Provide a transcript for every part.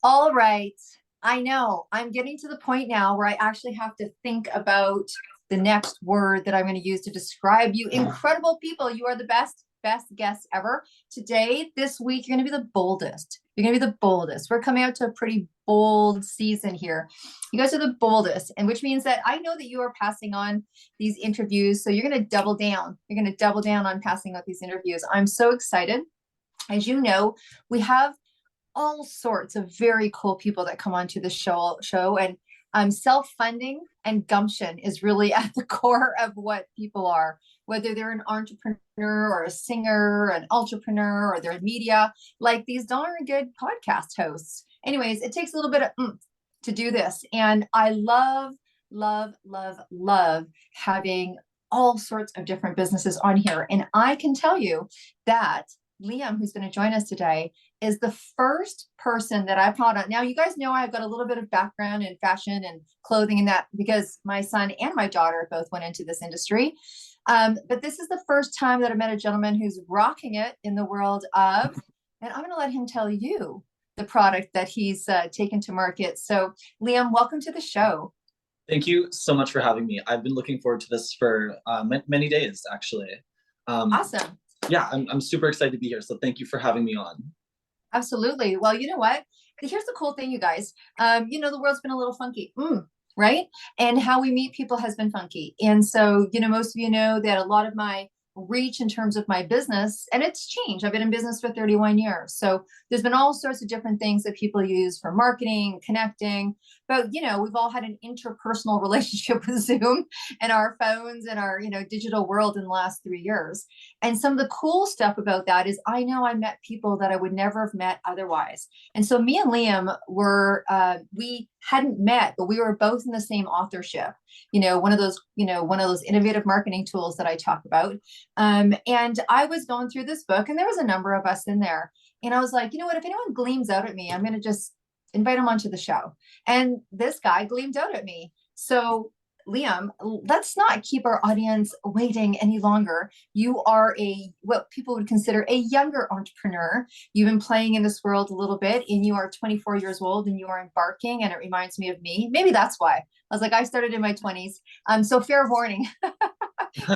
All right. I know. I'm getting to the point now where I actually have to think about the next word that I'm going to use to describe you. Incredible people. You are the best guests ever. Today, this week, you're going to be the boldest. You're going to be the boldest. We're coming out to a pretty bold season here. You guys are the boldest, and which means that I know that you are passing on these interviews. So you're going to double down. You're going to double down on passing out these interviews. I'm so excited. As you know, we have all sorts of very cool people that come onto the show and self-funding and gumption is really at the core of what people are, whether they're an entrepreneur or a singer, an entrepreneur, or they're in media, like these darn good podcast hosts. Anyways, it takes a little bit of to do this, and I love having all sorts of different businesses on here. And I can tell you that Liam, who's going to join us today, is the first person that I brought on. Now, you guys know I've got a little bit of background in fashion and clothing and that because my son and my daughter both went into this industry. But this is the first time that I met a gentleman who's rocking it in the world of, and I'm going to let him tell you the product that he's taken to market. So, Liam, welcome to the show. Thank you so much for having me. I've been looking forward to this for many days, actually. Awesome. Yeah, I'm super excited to be here. So thank you for having me on. Absolutely. Well, you know what? Here's the cool thing, you guys. The world's been a little funky, right? And how we meet people has been funky. And so, most of you know that a lot of my reach in terms of my business, and it's changed. I've been in business for 31 years. So there's been all sorts of different things that people use for marketing, connecting. But, we've all had an interpersonal relationship with Zoom and our phones and our, digital world in the last 3 years. And some of the cool stuff about that is I know I met people that I would never have met otherwise. And so me and Liam we hadn't met, but we were both in the same authorship, one of those innovative marketing tools that I talk about. And I was going through this book and there was a number of us in there. And I was like, you know what, if anyone gleams out at me, I'm going to just invite him onto the show. And this guy gleamed out at me. So Liam, let's not keep our audience waiting any longer. You are what people would consider a younger entrepreneur. You've been playing in this world a little bit, and you are 24 years old, and you are embarking, and it reminds me of me. Maybe that's why. I was like, I started in my 20s. So fair warning.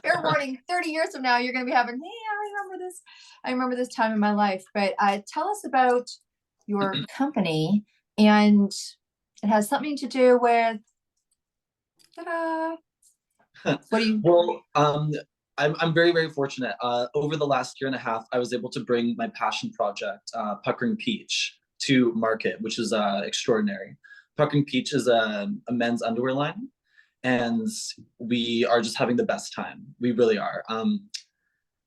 Fair warning, 30 years from now, you're going to be having, hey, I remember this. I remember this time in my life. But tell us about your company, and it has something to do with ta-da. What do you? Well, I'm very, very fortunate. Over the last year and a half, I was able to bring my passion project, Puckering Peach, to market, which is extraordinary. Puckering Peach is a men's underwear line, and we are just having the best time. We really are.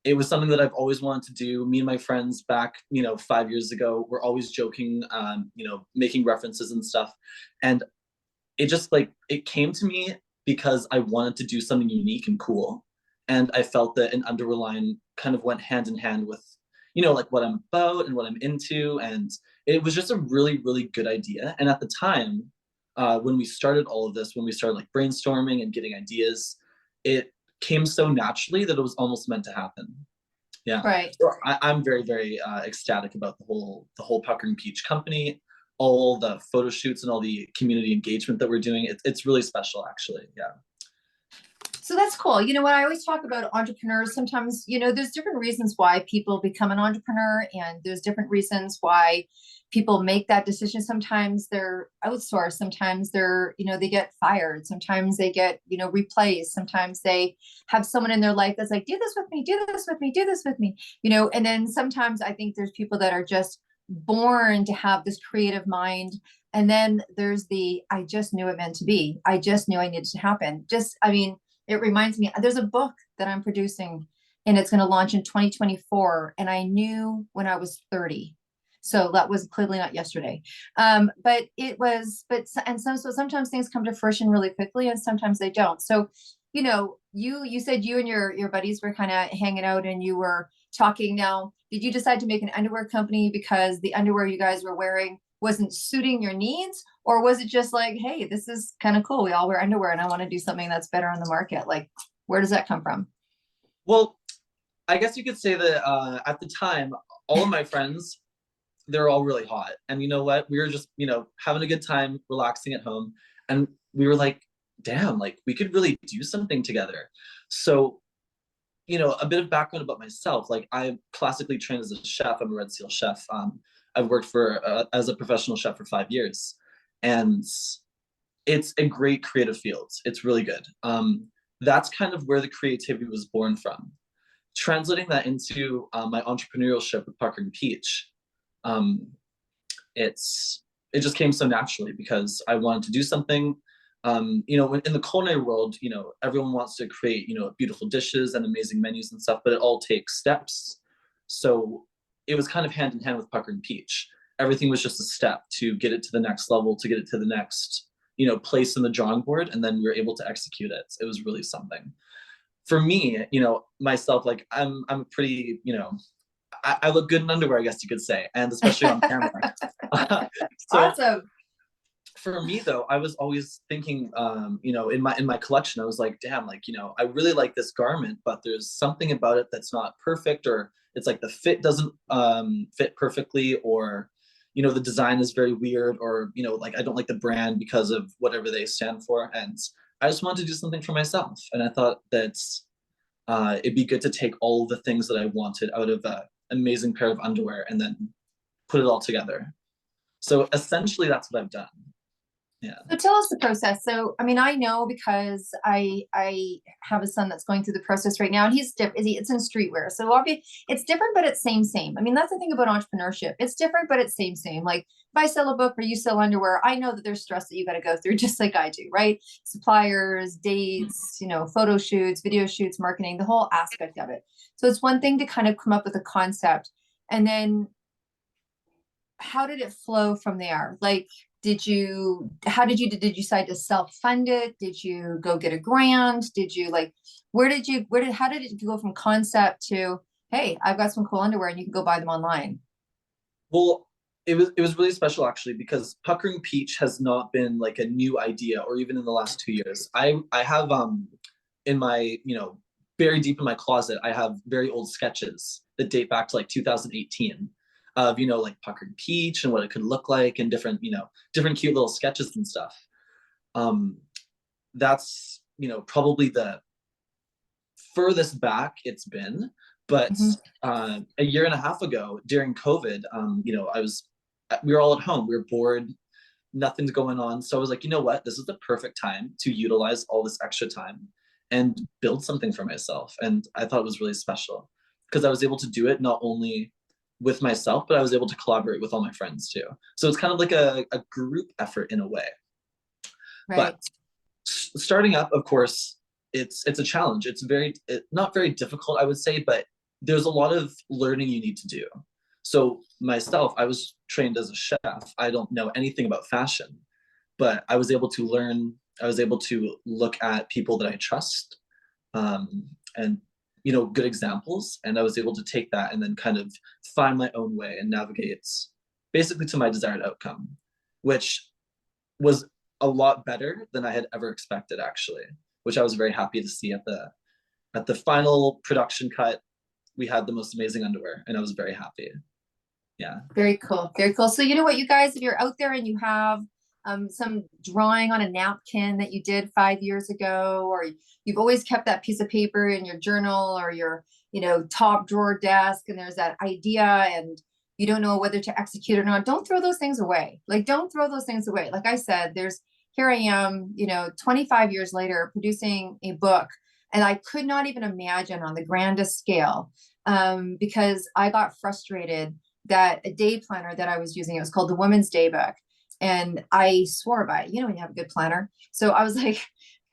It was something that I've always wanted to do. Me and my friends back, 5 years ago, were always joking, making references and stuff. And it just it came to me because I wanted to do something unique and cool. And I felt that an underwear line kind of went hand in hand with, what I'm about and what I'm into. And it was just a really, really good idea. And at the time, when we started all of this, when we started brainstorming and getting ideas, it came so naturally that it was almost meant to happen. Yeah. Right. So I'm very, very ecstatic about the whole Puckering Peach company, all the photo shoots and all the community engagement that we're doing. It's really special, actually. Yeah. So that's cool. When I always talk about entrepreneurs, sometimes, there's different reasons why people become an entrepreneur, and there's different reasons why people make that decision. Sometimes they're outsourced, sometimes they get fired, sometimes they get, replaced, sometimes they have someone in their life that's like, do this with me, do this with me, do this with me, and then sometimes I think there's people that are just born to have this creative mind. And then there's I just knew it meant to be. I just knew I needed to happen. It reminds me, there's a book that I'm producing and it's going to launch in 2024. And I knew when I was 30. So that was clearly not yesterday. So sometimes things come to fruition really quickly and sometimes they don't. So, you said you and your buddies were kind of hanging out and you were talking. Now, did you decide to make an underwear company because the underwear you guys were wearing wasn't suiting your needs? Or was it just like, hey, this is kind of cool. We all wear underwear and I want to do something that's better on the market. Where does that come from? Well, I guess you could say that at the time, all of my friends they're all really hot. And you know what? We were just, having a good time, relaxing at home. And we were like, damn, like we could really do something together. So, a bit of background about myself. Like I'm classically trained as a chef. I'm a Red Seal chef. I've worked as a professional chef for 5 years, and it's a great creative field. It's really good. That's kind of where the creativity was born from. Translating that into my entrepreneurship with Puckering Peach, um, it just came so naturally because I wanted to do something. In the culinary world, everyone wants to create, beautiful dishes and amazing menus and stuff, but it all takes steps. So it was kind of hand in hand with Puckering Peach. Everything was just a step to get it to the next level, to get it to the next, place in the drawing board, and then we were able to execute it. It was really something. For me, myself, like I'm pretty, I look good in underwear, I guess you could say, and especially on camera. So Awesome. for me though, I was always thinking, in my collection, I was like, damn, like, I really like this garment, but there's something about it that's not perfect, or it's like the fit doesn't fit perfectly, or the design is very weird, or like I don't like the brand because of whatever they stand for, and I just wanted to do something for myself, and I thought that it'd be good to take all the things that I wanted out of an amazing pair of underwear and then put it all together. So essentially, that's what I've done. Yeah. So tell us the process. So, I mean, I know because I have a son that's going through the process right now, and he's different. It's in streetwear, so obviously it's different, but it's same. I mean, that's the thing about entrepreneurship. It's different, but it's same. Like if I sell a book or you sell underwear, I know that there's stress that you got to go through, just like I do, right? Suppliers, dates, photo shoots, video shoots, marketing, the whole aspect of it. So it's one thing to kind of come up with a concept, and then how did it flow from there? Like, did you decide to self-fund it? Did you go get a grant? Did you like, how did it go from concept to, hey, I've got some cool underwear and you can go buy them online? Well, it was really special actually, because Puckering Peach has not been like a new idea, or even in the last 2 years. I have in my, very deep in my closet, I have very old sketches that date back to like 2018 of, like Puckering Peach and what it could look like, and different cute little sketches and stuff. That's, probably the furthest back it's been. But a year and a half ago during COVID, we were all at home, we were bored, nothing's going on. So I was like, you know what? This is the perfect time to utilize all this extra time and build something for myself. And I thought it was really special because I was able to do it not only with myself, but I was able to collaborate with all my friends too. So it's kind of like a group effort in a way. Right. But starting up, of course, it's a challenge. It's not very difficult, I would say, but there's a lot of learning you need to do. So myself, I was trained as a chef. I don't know anything about fashion, but I was able to learn. I was able to look at people that I trust, and good examples, and I was able to take that and then kind of find my own way and navigate basically to my desired outcome, which was a lot better than I had ever expected, actually, which I was very happy to see at the final production cut. We had the most amazing underwear, and I was very happy. Yeah. Very cool. Very cool. So you know what, you guys, if you're out there and you have some drawing on a napkin that you did 5 years ago, or you've always kept that piece of paper in your journal or your, top drawer desk, and there's that idea and you don't know whether to execute it or not, don't throw those things away. Like, don't throw those things away. Like I said, here I am, 25 years later producing a book, and I could not even imagine on the grandest scale, because I got frustrated that a day planner that I was using, it was called the Women's Day Book. And I swore by it, when you have a good planner. So I was like,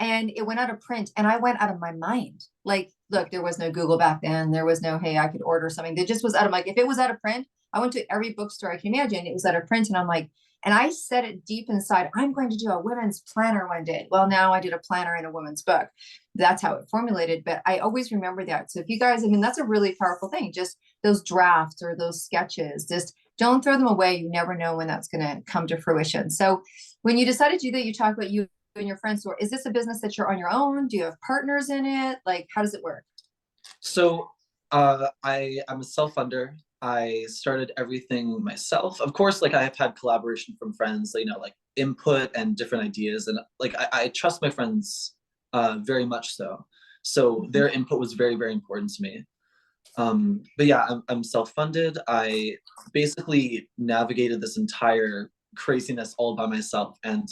and it went out of print, and I went out of my mind. Like, look, there was no Google back then. There was no, hey, I could order something. That just was out of if it was out of print, I went to every bookstore I can imagine. It was out of print. And I'm like, and I said it deep inside, I'm going to do a women's planner one day. Well, now I did a planner in a women's book. That's how it formulated. But I always remember that. So if you guys, that's a really powerful thing. Just those drafts or those sketches, just don't throw them away. You never know when that's going to come to fruition. So when you decided to do that, you talk about you and your friends. Or is this a business that you're on your own? Do you have partners in it? Like, how does it work? So I'm a self-funder. I started everything myself. Of course, like I have had collaboration from friends, you know, like input and different ideas, and like I trust my friends very much so. So their input was very, very important to me. But yeah, I'm self-funded. I basically navigated this entire craziness all by myself, and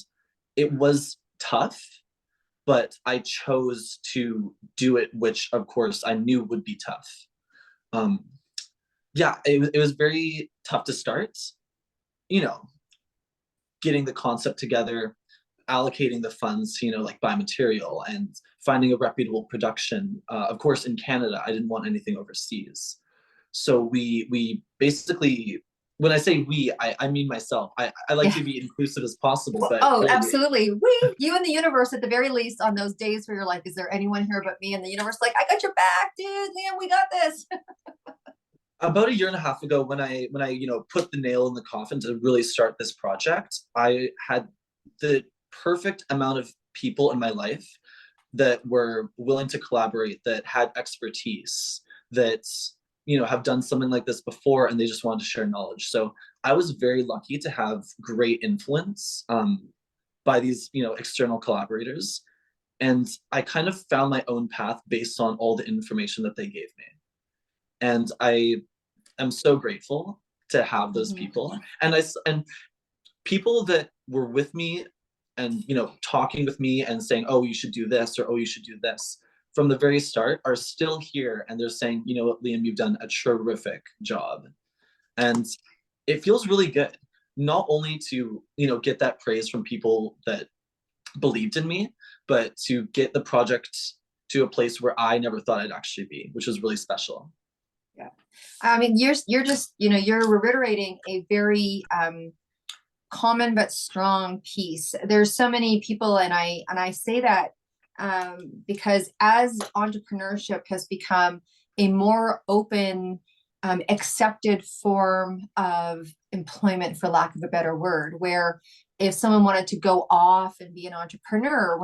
it was tough, but I chose to do it, which of course I knew would be tough. Um, yeah, it was very tough to start, you know, getting the concept together, allocating the funds, you know, like buy material and finding a reputable production. Of course, in Canada, I didn't want anything overseas. So we basically, when I say we, I mean myself. I like Yeah. to be inclusive as possible, Well, but oh, really, absolutely. We, you and the universe at the very least on those days where you're like, is there anyone here but me? And the universe like, I got your back, dude. Liam, we got this. about a year and a half ago, when I you know put the nail in the coffin to really start this project, I had the perfect amount of people in my life that were willing to collaborate, that had expertise, that you know have done something like this before, and they just wanted to share knowledge. So I was very lucky to have great influence by these you know external collaborators, and I kind of found my own path based on all the information that they gave me. And I am so grateful to have those Mhm. people, and people that were with me and you know talking with me and saying, oh, you should do this, or oh, you should do this, from the very start are still here, and they're saying, you know what, Liam, you've done a terrific job. And it feels really good, not only to you know get that praise from people that believed in me, but to get the project to a place where I never thought I'd actually be, which was really special. Yeah. I mean, you're just, you know, you're reiterating a very common but strong piece. There's so many people, and I say that because as entrepreneurship has become a more open, accepted form of employment, for lack of a better word, where if someone wanted to go off and be an entrepreneur,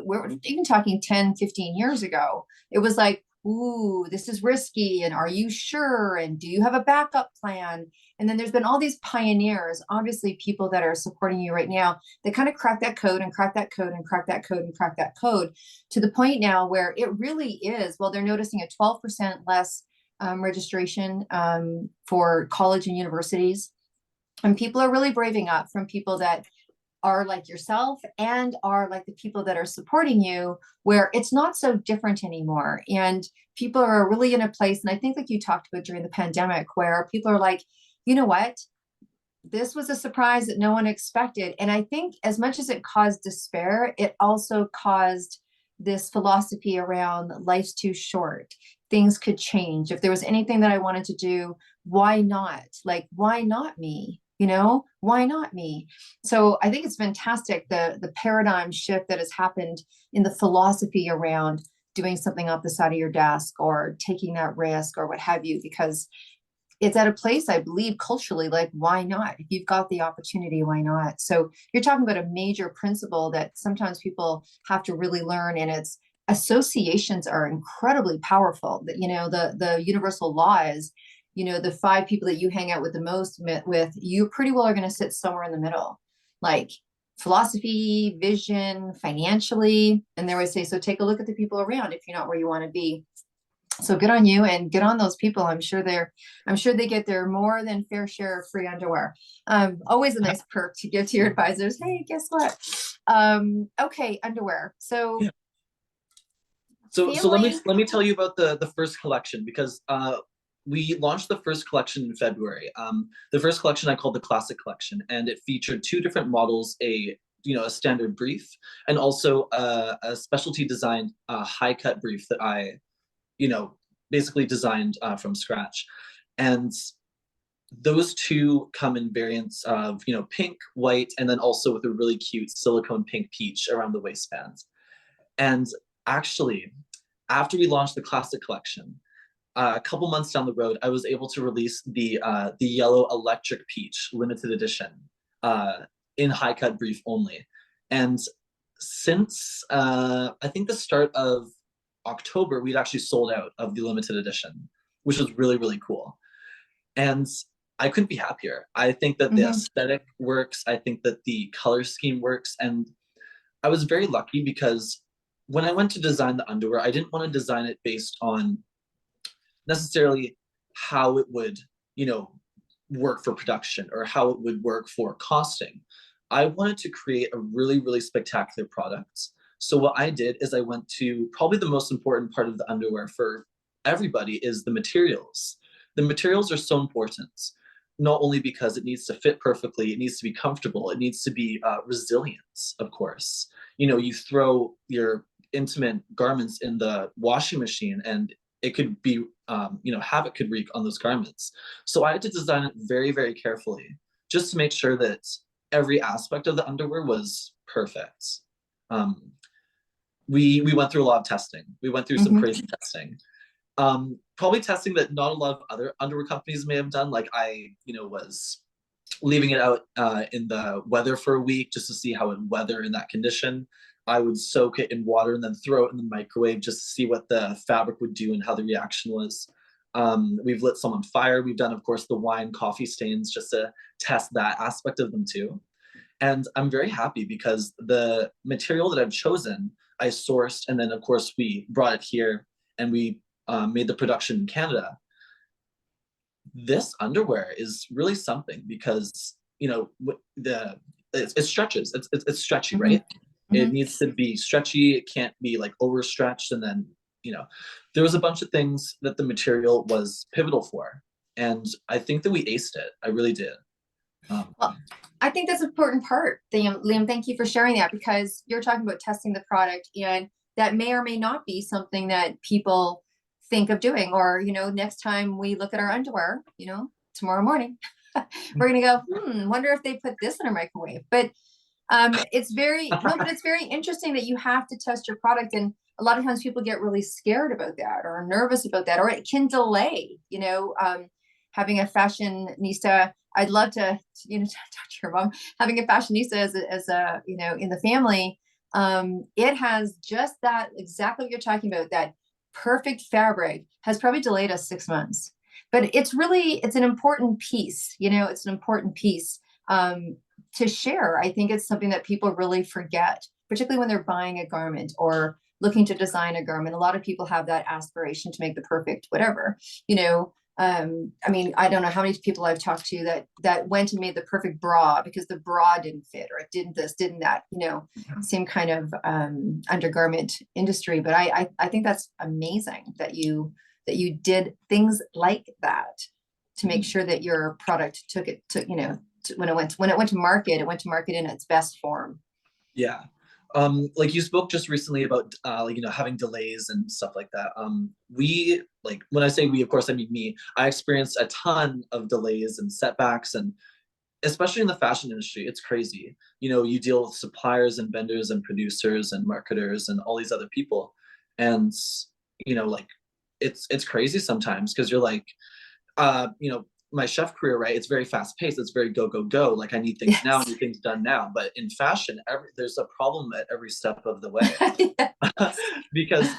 we're even talking 10, 15 years ago, it was like, ooh, this is risky, and are you sure, and do you have a backup plan? And then there's been all these pioneers, obviously people that are supporting you right now, that kind of crack that code and crack that code and crack that code and crack that code to the point now where it really is, well, they're noticing a 12% less registration for college and universities. And people are really braving up, from people that are like yourself and are like the people that are supporting you, where it's not so different anymore. And people are really in a place, and I think like you talked about during the pandemic, where people are like, you know what? This was a surprise that no one expected. And I think as much as it caused despair, it also caused this philosophy around life's too short. Things could change. If there was anything that I wanted to do, why not? Like, why not me? You know, why not me? So I think it's fantastic, the paradigm shift that has happened in the philosophy around doing something off the side of your desk or taking that risk or what have you, because it's at a place, I believe, culturally, like, why not? If you've got the opportunity, why not? So you're talking about a major principle that sometimes people have to really learn, and it's associations are incredibly powerful. That, you know, the universal law is, you know, the five people that you hang out with the most with, you pretty well are going to sit somewhere in the middle, like philosophy, vision, financially. And they always say, so take a look at the people around if you're not where you want to be. So good on you, and good on those people. I'm sure they get their more than fair share of free underwear. Always a nice perk to give to your advisors. Hey, guess what? Okay, underwear. So Yeah. So family. let me tell you about the first collection, because we launched the first collection in February. The first collection I called the Classic Collection, and it featured two different models, a you know a standard brief, and also a specialty designed high cut brief that I you know basically designed from scratch. And those two come in variants of you know pink, white, and then also with a really cute silicone pink peach around the waistband. And actually, after we launched the Classic Collection, a couple months down the road, I was able to release the yellow electric peach limited edition in high cut brief only. And since I think the start of October, we'd actually sold out of the limited edition, which was really really cool. And I couldn't be happier. I think that the Hmm. aesthetic works. I think that the color scheme works. And I was very lucky because when I went to design the underwear, I didn't want to design it based on necessarily how it would, you know, work for production or how it would work for costing. I wanted to create a really, really spectacular product. So what I did is I went to probably the most important part of the underwear for everybody is the materials. The materials are so important, not only because it needs to fit perfectly, it needs to be comfortable, it needs to be resilient, of course. You know, you throw your intimate garments in the washing machine and it could be, you know, havoc could wreak on those garments. So I had to design it very, very carefully just to make sure that every aspect of the underwear was perfect. Um, we went through a lot of testing. We went through some Hmm. crazy testing. Probably testing that not a lot of other underwear companies may have done. Like I, you know, was leaving it out in the weather for a week just to see how it would weather in that condition. I would soak it in water and then throw it in the microwave just to see what the fabric would do and how the reaction was. We've lit some on fire. We've done, of course, the wine coffee stains just to test that aspect of them too. And I'm very happy because the material that I've chosen, I sourced, and then of course we brought it here and we made the production in Canada. This underwear is really something because you know the it stretches. It's stretchy, Hmm. right? It Hmm. needs to be stretchy. It can't be like overstretched, and then you know there was a bunch of things that the material was pivotal for, and I think that we aced it. I really did. Um, Well, I think that's an important part, Liam. Liam, thank you for sharing that because you're talking about testing the product, and that may or may not be something that people think of doing. Or, next time we look at our underwear, tomorrow morning, we're gonna go, wonder if they put this in a microwave. But it's very no, but it's very interesting that you have to test your product, and a lot of times people get really scared about that or nervous about that, or it can delay. Having a fashionista, I'd love to talk to your mom. Having a fashionista as a in the family, it has just that exactly what you're talking about. That perfect fabric has probably delayed us 6 months, but it's an important piece. It's an important piece. To share. I think it's something that people really forget, particularly when they're buying a garment or looking to design a garment. A lot of people have that aspiration to make the perfect whatever. I mean, I don't know how many people I've talked to that went and made the perfect bra because the bra didn't fit or it didn't this, didn't that. Same kind of undergarment industry. But I think that's amazing that you did things like that to make sure that your product when it went to market, it went to market in its best form. Yeah. Like you spoke just recently about like having delays and stuff like that. We like when I say we, of course I mean me. I experienced a ton of delays and setbacks, and especially in the fashion industry, it's crazy. You deal with suppliers and vendors and producers and marketers and all these other people, and like it's crazy sometimes because you're like, my chef career, right? It's very fast paced. It's very go, go, go. Like I need things now, I Yes. need things done now. But in fashion, there's a problem at every step of the way. Yes. Because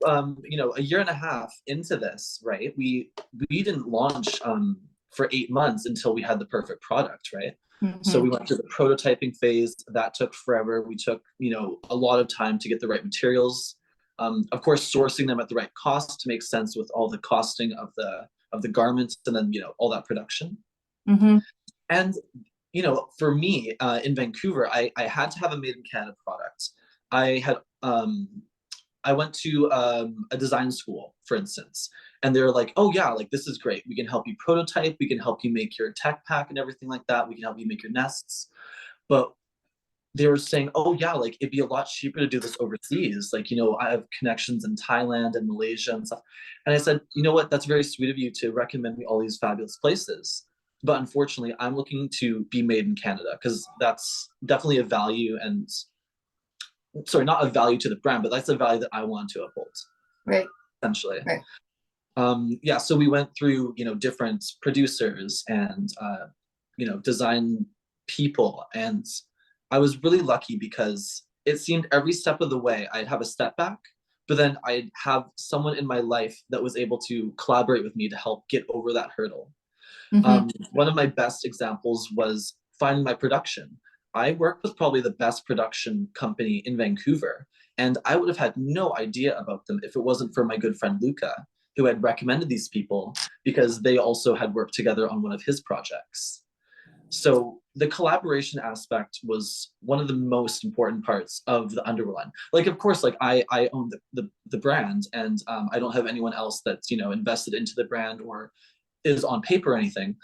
a year and a half into this, right? We didn't launch for 8 months until we had the perfect product, right? So Mm-hmm. we went through the prototyping phase. That took forever. We took, a lot of time to get the right materials. Of course, sourcing them at the right cost to make sense with all the costing of the garments and then all that production. Mm-hmm. And for me in Vancouver, I had to have a made in Canada product. I had I went to a design school, for instance, and they're like, "Oh yeah, like this is great. We can help you prototype. We can help you make your tech pack and everything like that. We can help you make your nests." But they were saying, "Oh yeah, like it'd be a lot cheaper to do this overseas. Like I have connections in Thailand and Malaysia and stuff." And I said, "You know what? That's very sweet of you to recommend me all these fabulous places. But unfortunately, I'm looking to be made in Canada because that's definitely a value and sorry, not a value to the brand, but that's a value that I want to uphold, Right. essentially." Right. Yeah, so we went through different producers and design people, and I was really lucky because it seemed every step of the way I'd have a step back, but then I'd have someone in my life that was able to collaborate with me to help get over that hurdle. Hmm. One of my best examples was finding my production. I worked with probably the best production company in Vancouver, and I would have had no idea about them if it wasn't for my good friend Luca, who had recommended these people because they also had worked together on one of his projects. So the collaboration aspect was one of the most important parts of the underwear line. Like, of course, like I own the brand, and I don't have anyone else that's invested into the brand or is on paper or anything.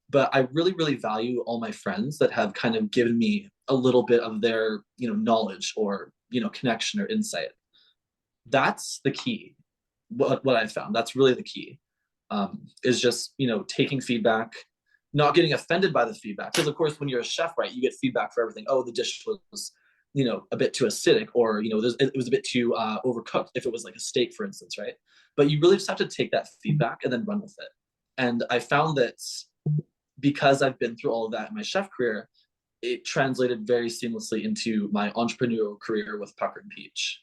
But I really, really value all my friends that have kind of given me a little bit of their knowledge or connection or insight. That's the key. What I found, that's really the key, is just taking feedback, not getting offended by the feedback, because of course when you're a chef, right, you get feedback for everything. Oh, the dish was a bit too acidic, or it was a bit too overcooked, if it was like a steak, for instance, right? But you really just have to take that feedback and then run with it. And I found that because I've been through all of that in my chef career, it translated very seamlessly into my entrepreneurial career with Puckering Peach.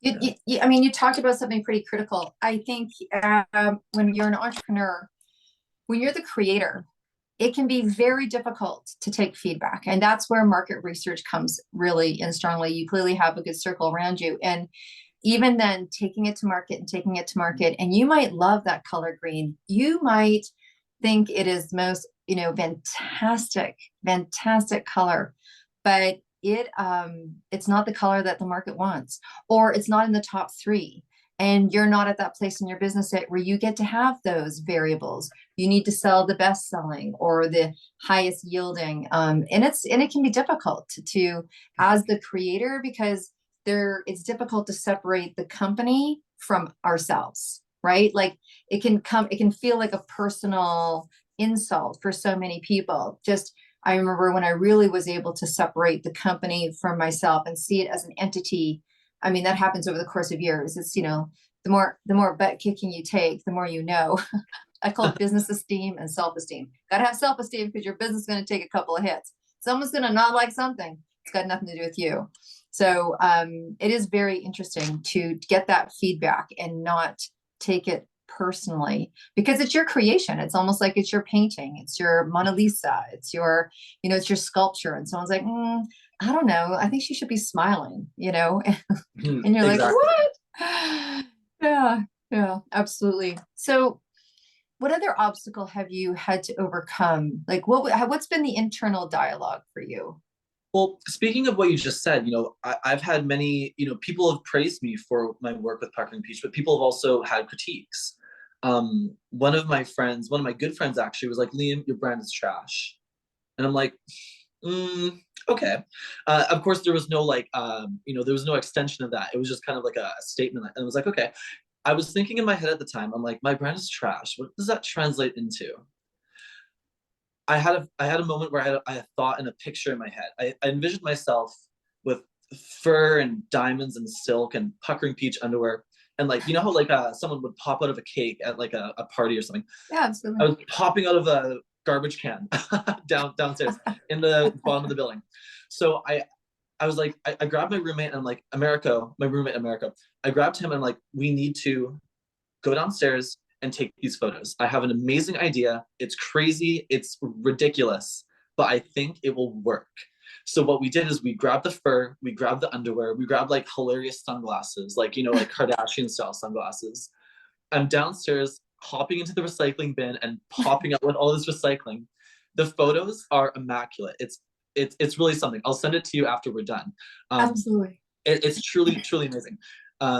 I mean, you talked about something pretty critical. I think when you're an entrepreneur, when you're the creator, it can be very difficult to take feedback. And that's where market research comes really in strongly. You clearly have a good circle around you. And even then, taking it to market and taking it to market, and you might love that color green. You might think it is the most, fantastic, fantastic color, but it's not the color that the market wants, or it's not in the top three. And you're not at that place in your business where you get to have those variables. You need to sell the best selling or the highest yielding. And it can be difficult to as the creator, because it's difficult to separate the company from ourselves, right? Like it can feel like a personal insult for so many people. I remember when I really was able to separate the company from myself and see it as an entity. I mean, that happens over the course of years. It's, the more butt kicking you take, the more you know. I call it business esteem and self-esteem. Got to have self-esteem because your business is going to take a couple of hits. Someone's going to not like something. It's got nothing to do with you. So it is very interesting to get that feedback and not take it personally, because it's your creation. It's almost like it's your painting. It's your Mona Lisa. It's your, it's your sculpture. And someone's like, I don't know. I think she should be smiling, and you're like, Exactly. what? Yeah, yeah, absolutely. So what other obstacle have you had to overcome? Like what's been the internal dialogue for you? Well, speaking of what you just said, I've had many, people have praised me for my work with Puckering Peach, but people have also had critiques. One of my good friends actually was like, Liam, your brand is trash. And I'm like, okay. Of course, there was no there was no extension of that. It was just kind of like a statement. And I was like, okay. I was thinking in my head at the time, I'm like, my brand is trash. What does that translate into? I had a moment where I had a thought and a picture in my head. I envisioned myself with fur and diamonds and silk and puckering peach underwear, and like how like someone would pop out of a cake at like a party or something. Yeah, absolutely. I was popping out of a garbage can downstairs in the bottom of the building. So I was like, I grabbed my roommate and I'm like, my roommate America. I grabbed him and I'm like, we need to go downstairs and take these photos. I have an amazing idea. It's crazy. It's ridiculous, but I think it will work. So what we did is we grabbed the fur, we grabbed the underwear, we grabbed like hilarious sunglasses, like, like Kardashian style sunglasses. I'm downstairs hopping into the recycling bin and popping up with all this recycling. The photos are immaculate. It's really something. I'll send it to you after we're done. Absolutely. It's truly, truly amazing.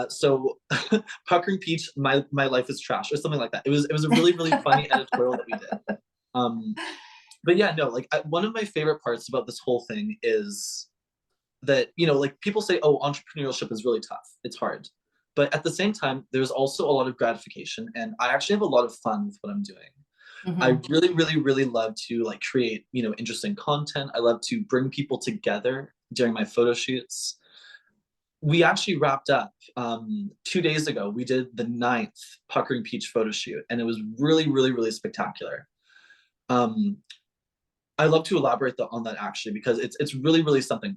So Puckering Peach, my life is trash, or something like that. It was a really, really funny editorial that we did. But yeah, no, like one of my favorite parts about this whole thing is that, like people say, oh, entrepreneurship is really tough. It's hard. But at the same time, there's also a lot of gratification, and I actually have a lot of fun with what I'm doing. I really, really, really love to like create, interesting content. I love to bring people together during my photo shoots. We actually wrapped up 2 days ago. We did the 9th Puckering Peach photo shoot, and it was really, really, really spectacular. I love to elaborate on that actually, because it's really, really something.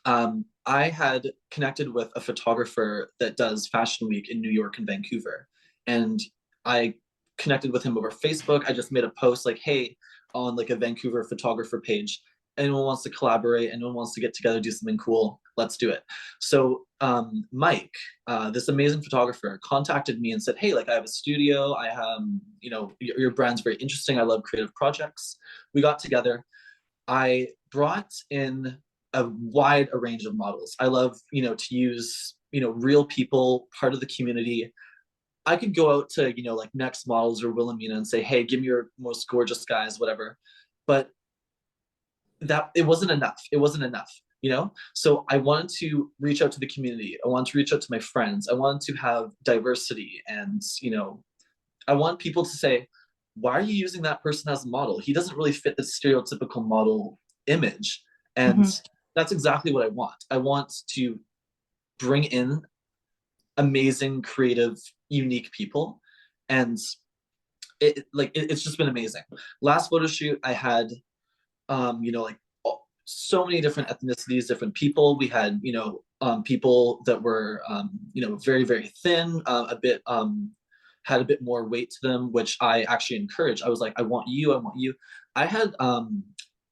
I had connected with a photographer that does Fashion Week in New York and Vancouver, and I connected with him over Facebook. I just made a post like, hey, on like a Vancouver photographer page, anyone wants to collaborate, anyone wants to get together, do something cool, let's do it. So Mike, this amazing photographer, contacted me and said, hey, like I have a studio, I have, you know, your brand's very interesting, I love creative projects. We got together. I brought in a wide range of models. I love, you know, to use, you know, real people, part of the community. I could go out to, you know, like Next Models or Wilhelmina and say, hey, give me your most gorgeous guys, whatever. But that it wasn't enough. It wasn't enough, you know? So I wanted to reach out to the community. I wanted to reach out to my friends. I wanted to have diversity. And, you know, I want people to say, why are you using that person as a model? He doesn't really fit the stereotypical model image. And that's exactly what I want. I want to bring in amazing, creative, unique people. And it's just been amazing. Last photo shoot I had, you know, like so many different ethnicities, different people. We had, you know, people that were, you know, very, very thin, a bit, had a bit more weight to them, which I actually encouraged. I was like, I want you, I want you. I had,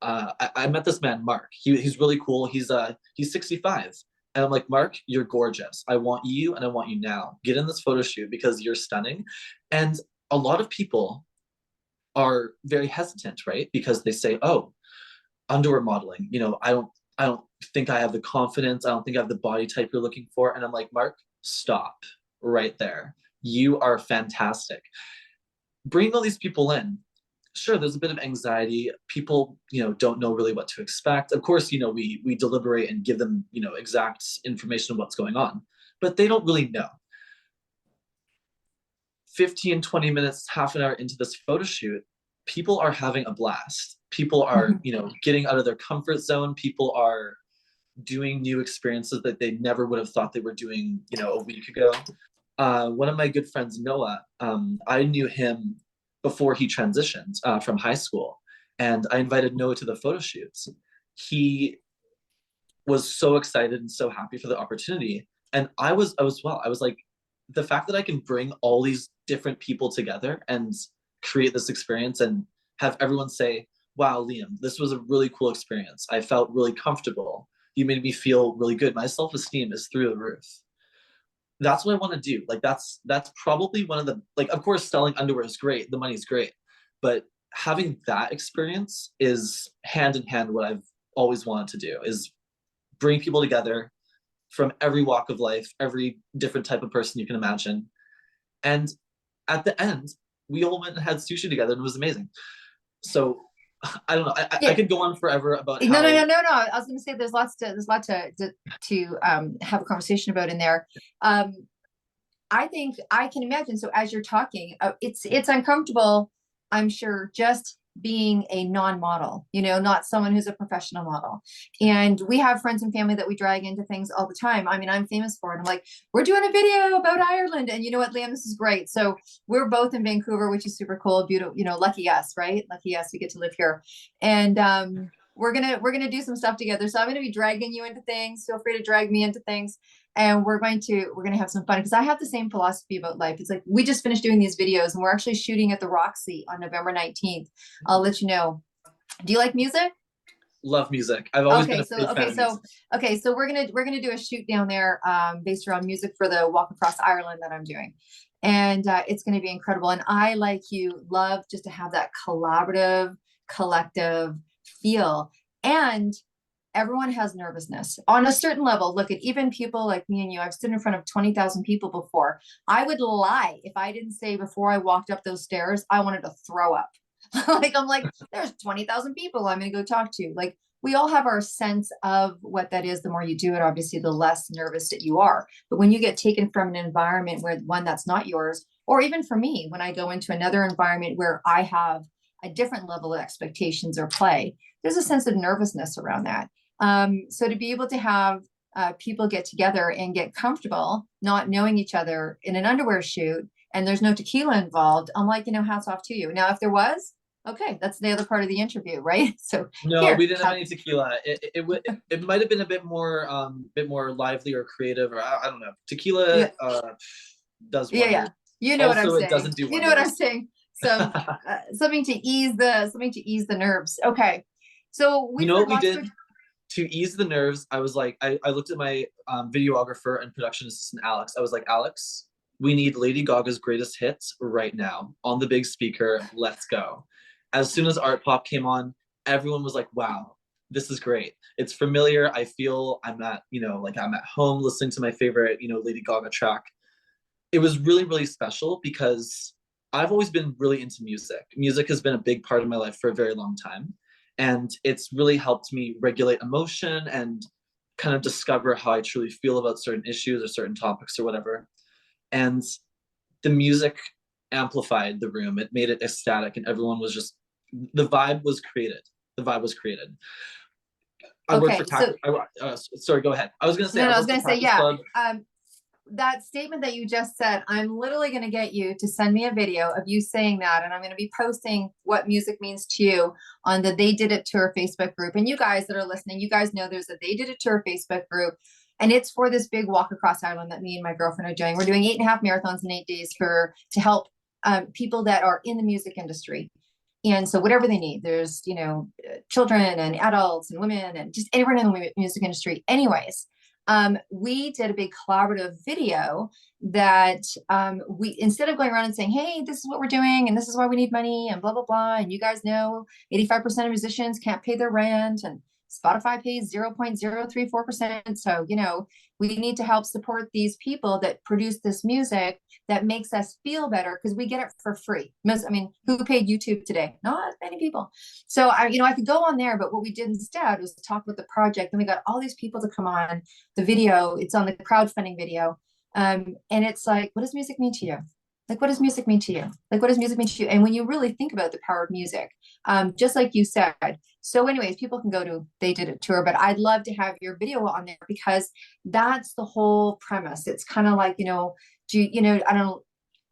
I met this man, Mark. He's really cool. He's 65. And I'm like, Mark, you're gorgeous. I want you and I want you now. Get in this photo shoot because you're stunning. And a lot of people are very hesitant, right? Because they say, oh, underwear modeling, you know, I don't think I have the confidence. I don't think I have the body type you're looking for. And I'm like, Mark, stop right there. You are fantastic. Bring all these people in. Sure, there's a bit of anxiety. People, you know, don't know really what to expect. Of course, you know, we deliberate and give them, you know, exact information of what's going on, but they don't really know. 15, 20 minutes, half an hour into this photo shoot, people are having a blast. People are, you know, getting out of their comfort zone. People are doing new experiences that they never would have thought they were doing, you know, a week ago. One of my good friends, Noah, I knew him before he transitioned from high school. And I invited Noah to the photo shoots. He was so excited and so happy for the opportunity. And I was well. I was like, the fact that I can bring all these different people together and create this experience and have everyone say, wow, Liam, this was a really cool experience. I felt really comfortable. You made me feel really good. My self-esteem is through the roof. That's what I want to do. Like that's probably one of the, like, of course, selling underwear is great. The money's great. But having that experience is hand in hand what I've always wanted to do, is bring people together from every walk of life, every different type of person you can imagine. And at the end, we all went and had sushi together and it was amazing. So I don't know. I could go on forever about how... No. I was going to say there's a lot to have a conversation about in there. I think I can imagine. So as you're talking, it's uncomfortable, I'm sure, just being a non-model, you know, not someone who's a professional model. And we have friends and family that we drag into things all the time. I mean, I'm famous for it. I'm like, we're doing a video about Ireland. And you know what, Liam, this is great. So we're both in Vancouver, which is super cool. Beautiful, you know, lucky us, right? Lucky us, we get to live here. And we're gonna do some stuff together. So I'm gonna be dragging you into things. Feel free to drag me into things. And we're gonna have some fun, because I have the same philosophy about life. It's like, we just finished doing these videos and we're actually shooting at the Roxy on November 19th. I'll let you know. Do you like music? Love music. I've always been a big fan of music. Okay, so we're gonna do a shoot down there based around music for the Walk Across Ireland that I'm doing. And it's gonna be incredible. And I, like you, love just to have that collaborative, collective feel. And everyone has nervousness on a certain level. Look at even people like me and you. I've stood in front of 20,000 people before. I would lie if I didn't say before I walked up those stairs, I wanted to throw up. Like, I'm like, there's 20,000 people I'm going to go talk to. Like, we all have our sense of what that is. The more you do it, obviously, the less nervous that you are. But when you get taken from an environment where one that's not yours, or even for me, when I go into another environment where I have a different level of expectations or play, there's a sense of nervousness around that. So to be able to have people get together and get comfortable, not knowing each other in an underwear shoot, and there's no tequila involved, I'm like, you know, hats off to you. Now, if there was, okay, that's the other part of the interview, right? So no, we didn't have any tequila. It might have been a bit more lively or creative, or I don't know. Tequila does wonders. Yeah. You know what I'm saying. It doesn't do wonders. You know what I'm saying. some something to ease the nerves. Okay, so You we've know heard what we lots did of. to ease the nerves? I was like, I looked at my videographer and production assistant Alex. I was like, Alex, we need Lady Gaga's greatest hits right now on the big speaker. Let's go. As soon as Art Pop came on, everyone was like, wow, this is great. It's familiar. I feel I'm at, like I'm at home listening to my favorite, Lady Gaga track. It was really, really special because I've always been really into music. Music has been a big part of my life for a very long time. And it's really helped me regulate emotion and kind of discover how I truly feel about certain issues or certain topics or whatever. And the music amplified the room. It made it ecstatic, and everyone was just, the vibe was created. The vibe was created. I worked for Okay, so Cactus. Sorry, go ahead. I was gonna say no, I no, I was worked for going to say, Cactus yeah. Club. That statement that you just said, I'm literally going to get you to send me a video of you saying that, and I'm going to be posting what music means to you on the They Did It Tour Facebook group. And you guys that are listening, you guys know there's a They Did It Tour Facebook group, and it's for this big walk across Ireland that me and my girlfriend are doing. We're doing 8.5 marathons in 8 days to help people that are in the music industry. And so whatever they need, there's, children and adults and women and just everyone in the music industry. Anyways, we did a big collaborative video that we, instead of going around and saying, hey, this is what we're doing and this is why we need money and blah, blah, blah. And you guys know 85% of musicians can't pay their rent and Spotify pays 0.034%. So, we need to help support these people that produce this music that makes us feel better because we get it for free. I mean, who paid YouTube today? Not many people. So I could go on there, but what we did instead was talk about the project, and we got all these people to come on the video. It's on the crowdfunding video. And it's like, what does music mean to you? Like, what does music mean to you? Like, what does music mean to you? And when you really think about the power of music, just like you said. So anyways, people can go to They Did It Tour, but I'd love to have your video on there because that's the whole premise. It's kind of like, I don't know,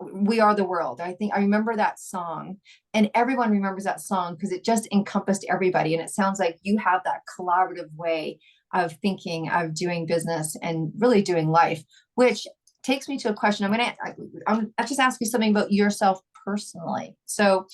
We Are the World. I remember that song, and everyone remembers that song because it just encompassed everybody. And it sounds like you have that collaborative way of thinking, of doing business and really doing life, which takes me to a question. I'm just ask you something about yourself personally. So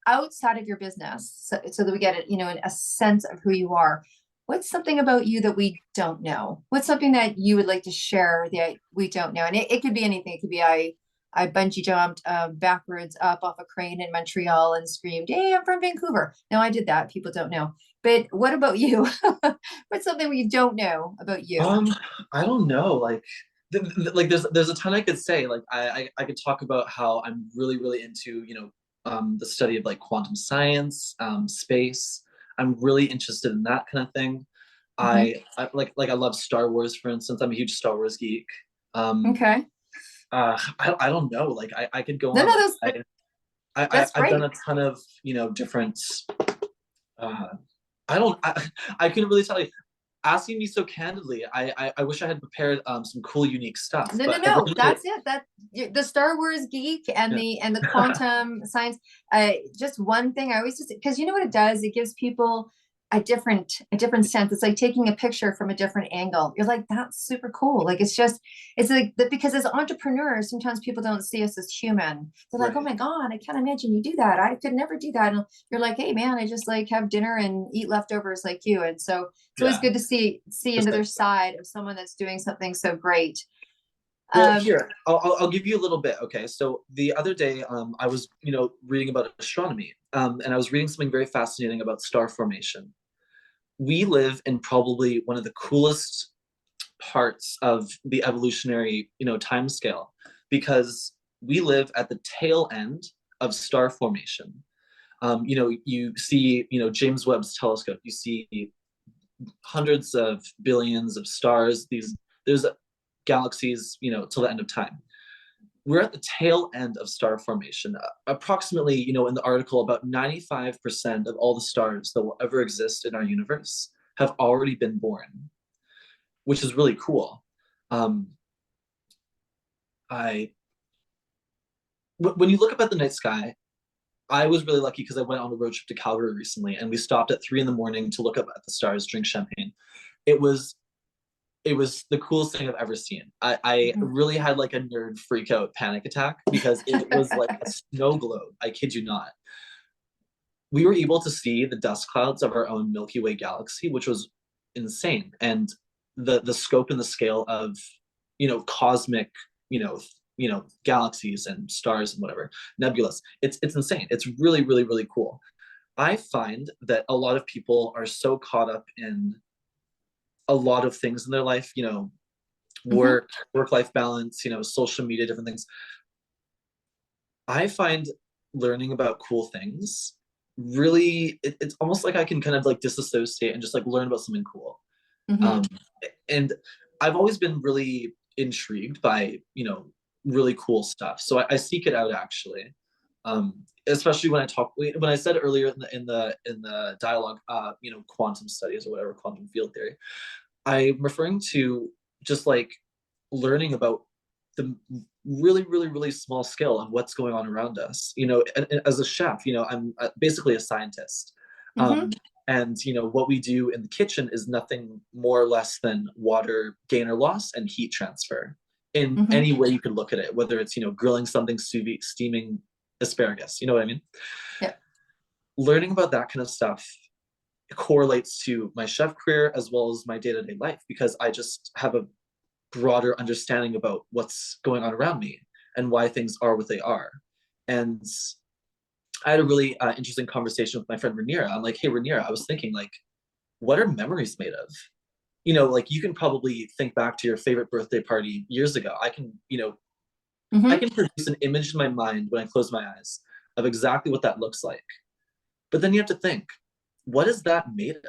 outside of your business, so that we get it, a sense of who you are, what's something about you that we don't know? What's something that you would like to share that we don't know? And it could be anything. It could be I bungee jumped backwards up off a crane in Montreal and screamed, hey, I'm from Vancouver. No, I did that. People don't know. But what about you? What's something we don't know about you? I don't know. Like there's a ton I could say. Like I could talk about how I'm really, really into, the study of like quantum science, space. I'm really interested in that kind of thing. I I love Star Wars, for instance. I'm a huge Star Wars geek. Okay. I don't know. Like I could go No, on. no, that's I've great. done a ton of, different I don't I couldn't really tell you. Asking me so candidly, I wish I had prepared some cool, unique stuff. No, no, But no. originally, That's it. That the Star Wars geek and yeah. the quantum science. Just one thing I always just because you know what it does. It gives people a different sense. It's like taking a picture from a different angle. You're like, that's super cool. Like it's like that because as entrepreneurs, sometimes people don't see us as human. They're like, oh Right. my God, I can't imagine you do that. I could never do that. And you're like, hey man, I just like have dinner and eat leftovers like you. And so it's always Yeah. good to see Just another like, side of someone that's doing something so great. well, Um, here, I'll give you a little bit. Okay. So the other day, I was, reading about astronomy, and I was reading something very fascinating about star formation. We live in probably one of the coolest parts of the evolutionary, time scale, because we live at the tail end of star formation. You see, James Webb's telescope, you see hundreds of billions of stars. There's galaxies, till the end of time. We're at the tail end of star formation. Approximately, in the article, about 95% of all the stars that will ever exist in our universe have already been born, which is really cool. Um, I when you look up at the night sky, I was really lucky because I went on a road trip to Calgary recently, and we stopped at 3 in the morning to look up at the stars, drink champagne. It was it was the coolest thing I've ever seen. I Mhm. really had like a nerd freak out panic attack because it was like a snow globe. I kid you not. We were able to see the dust clouds of our own Milky Way galaxy, which was insane. And the scope and the scale of, cosmic, galaxies and stars and whatever, nebulas. It's insane. It's really, really, really cool. I find that a lot of people are so caught up in a lot of things in their life, Mhm. work life balance, social media, different things. I find learning about cool things really, it's almost like I can kind of like disassociate and just like learn about something cool. um Mhm. and I've always been really intrigued by, really cool stuff, so I seek it out actually. Especially when I said earlier in the dialogue, quantum studies or whatever, quantum field theory, I'm referring to just like learning about the really, really, really small scale of what's going on around us. As a chef, I'm basically a scientist. Mhm. Um, and what we do in the kitchen is nothing more or less than water gain or loss and heat transfer in Mhm. any way you can look at it, whether it's grilling something, sous vide, steaming asparagus. You know what I mean? Yeah. Learning about that kind of stuff correlates to my chef career as well as my day-to-day life, because I just have a broader understanding about what's going on around me and why things are what they are. And I had a really interesting conversation with my friend Rhaenyra. I'm like, hey, Rhaenyra, I was thinking, like, what are memories made of? Like you can probably think back to your favorite birthday party years ago. I Mhm. can produce an image in my mind when I close my eyes of exactly what that looks like. But then you have to think, what is that made of?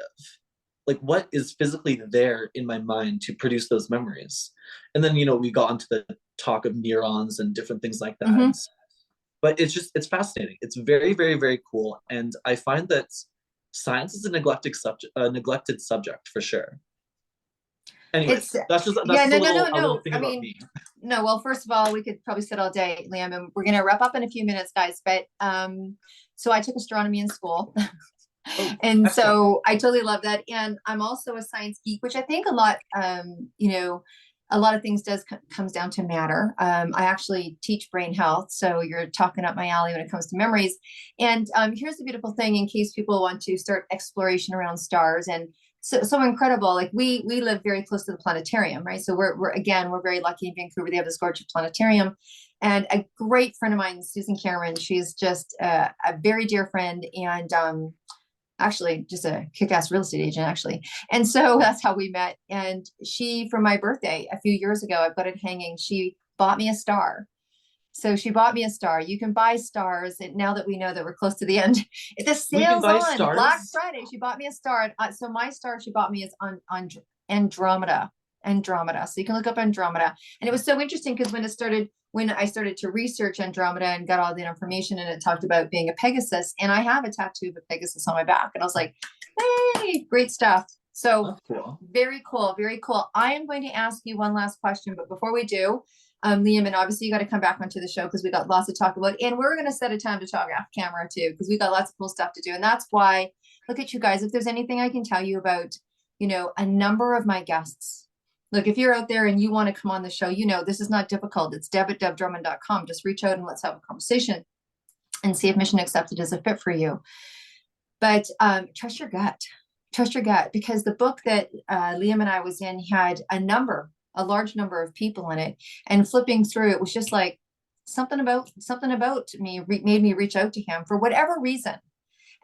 Like, what is physically there in my mind to produce those memories? And then, we got into the talk of neurons and different things like that. Mhm. But it's fascinating. It's very, very, very cool. And I find that science is a neglected subject for sure. Anyways, It's that's yeah, just no, a no, no, little a little no. thing I about mean, me. no, well, first of all, we could probably sit all day, Liam, and we're gonna wrap up in a few minutes, guys. But so I took astronomy in school. Oh, And excellent. so I totally love that. And I'm also a science geek, which I think a lot, a lot of things comes down to matter. I actually teach brain health, so you're talking up my alley when it comes to memories. And here's the beautiful thing, in case people want to start exploration around stars, and so incredible. Like we live very close to the planetarium, right? So we're very lucky in Vancouver. They have this gorgeous planetarium. And a great friend of mine, Susan Cameron, she's just a very dear friend, and actually just a kick-ass real estate agent actually. And so that's how we met. And she, for my birthday a few years ago, I've got it hanging, she bought me a star. So she bought me a star. You can buy stars, and now that we know that we're close to the end, the We can sale's buy on Black stars. Friday. She bought me a star. So my star she bought me is on Andromeda. Andromeda. So you can look up Andromeda. And it was so interesting because when I started to research Andromeda and got all the information, and it talked about being a Pegasus, and I have a tattoo of a Pegasus on my back, and I was like, hey, great stuff. So That's cool. very cool, very cool. I am going to ask you one last question, but before we do, Liam, and obviously you got to come back onto the show because we got lots to talk about, and we're going to set a time to talk off camera too because we got lots of cool stuff to do, and that's why. Look at you guys. If there's anything I can tell you about, a number of my guests. Look, if you're out there and you want to come on the show, this is not difficult. It's deb@debdrummond.com. Just reach out and let's have a conversation and see if Mission Accepted is a fit for you. But trust your gut. Trust your gut, because the book that Liam and I was in had a large number of people in it, and flipping through it was just like something about me made me reach out to him for whatever reason.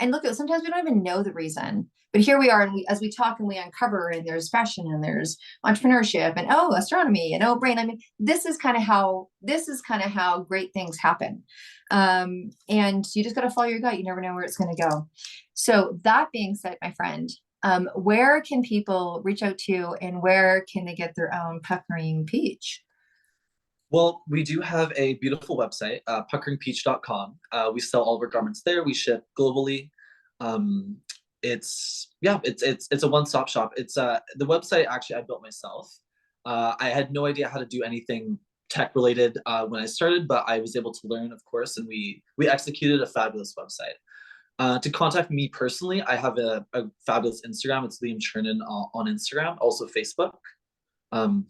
And look, sometimes we don't even know the reason, but here we are, and as we talk and we uncover, and there's fashion, and there's entrepreneurship, and astronomy, and brain. I mean, this is kind of how great things happen. And you just got to follow your gut. You never know where it's going to go. So that being said, my friend, where can people reach out to you, and where can they get their own Puckering Peach? Well, we do have a beautiful website, puckeringpeach.com. We sell all of our garments there. We ship globally. Um, it's a one-stop shop. It's the website actually I built myself. I had no idea how to do anything tech related when I started, but I was able to learn, of course, and we executed a fabulous website. To contact me personally, I have a fabulous Instagram. It's Liam Chernen on Instagram, also Facebook. Um,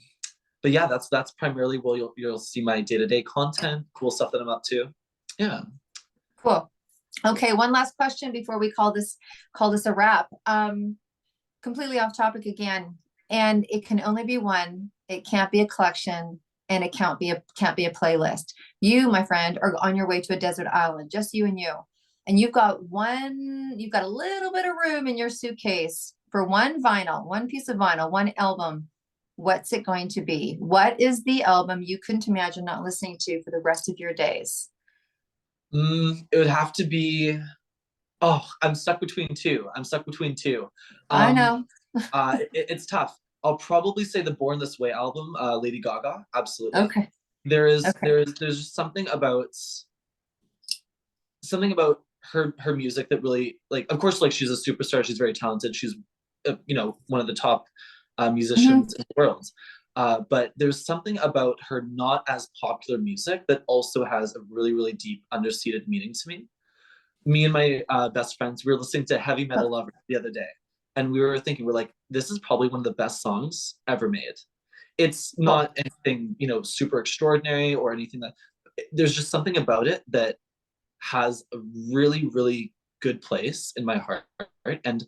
but yeah, that's primarily where you'll see my day-to-day content, cool stuff that I'm up to. Yeah. Cool. Okay, one last question before we call this a wrap. Completely off topic again, and it can only be one. It can't be a collection, and it can't be a playlist. You, my friend, are on your way to a desert island, just you, and you've got a little bit of room in your suitcase for one vinyl, one piece of vinyl, one album. What's it going to be? What is the album you couldn't imagine not listening to for the rest of your days? It would have to be. Oh, I'm stuck between two. I Um, know. it's tough. I'll probably say the Born This Way album, Lady Gaga. Absolutely. Okay. There is Okay. there's just something about her music that really, like, of course, like, she's a superstar, she's very talented, she's one of the top Mhm. musicians in the world. But there's something about her not as popular music that also has a really, really deep understated meaning to me. Me and my best friends, we were listening to Heavy Metal Lover the other day, and we were thinking, we're like, this is probably one of the best songs ever made. It's Cool. not anything, super extraordinary or anything that, there's just something about it that has a really, really good place in my heart. And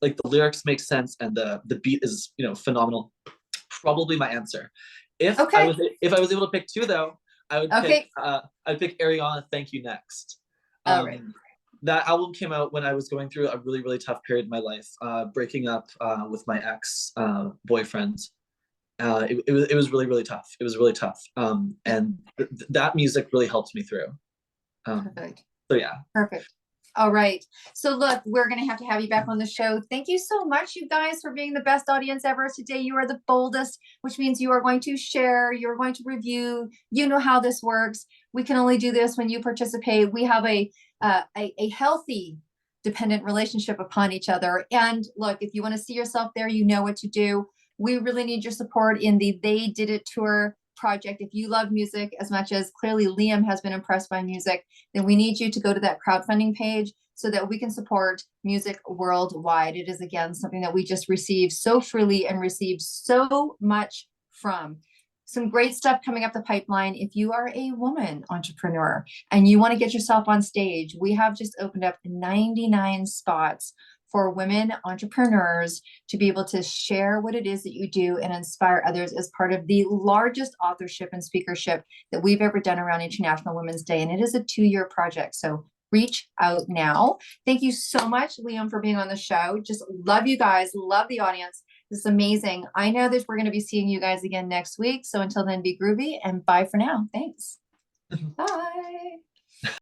like, the lyrics make sense, and the beat is, phenomenal. Probably my answer. If I Okay. was if I was able to pick two, though, Okay. I'd pick Ariana, Thank You Next. All right. That album came out when I was going through a really, really tough period in my life, breaking up with my ex boyfriend. It was really, really tough. It was really tough. And that music really helped me through. Perfect. So yeah. Perfect. All right. So look, we're going to have you back on the show. Thank you so much, you guys, for being the best audience ever today. You are the boldest, which means you are going to share, you're going to review. You know how this works. We can only do this when you participate. We have a healthy dependent relationship upon each other. And look, if you want to see yourself there, you know what to do. We really need your support in the They Did It tour project. If you love music as much as clearly Liam has been impressed by music, then we need you to go to that crowdfunding page so that we can support music worldwide. It is, again, something that we just receive so freely and receive so much from. Some great stuff coming up the pipeline. If you are a woman entrepreneur and you want to get yourself on stage, we have just opened up 99 spots for women entrepreneurs to be able to share what it is that you do and inspire others as part of the largest authorship and speakership that we've ever done around International Women's Day. And it is a 2-year project. So reach out now. Thank you so much, Liam, for being on the show. Just love you guys. Love the audience. This is amazing. I know that we're going to be seeing you guys again next week. So until then, be groovy and bye for now. Thanks. Bye.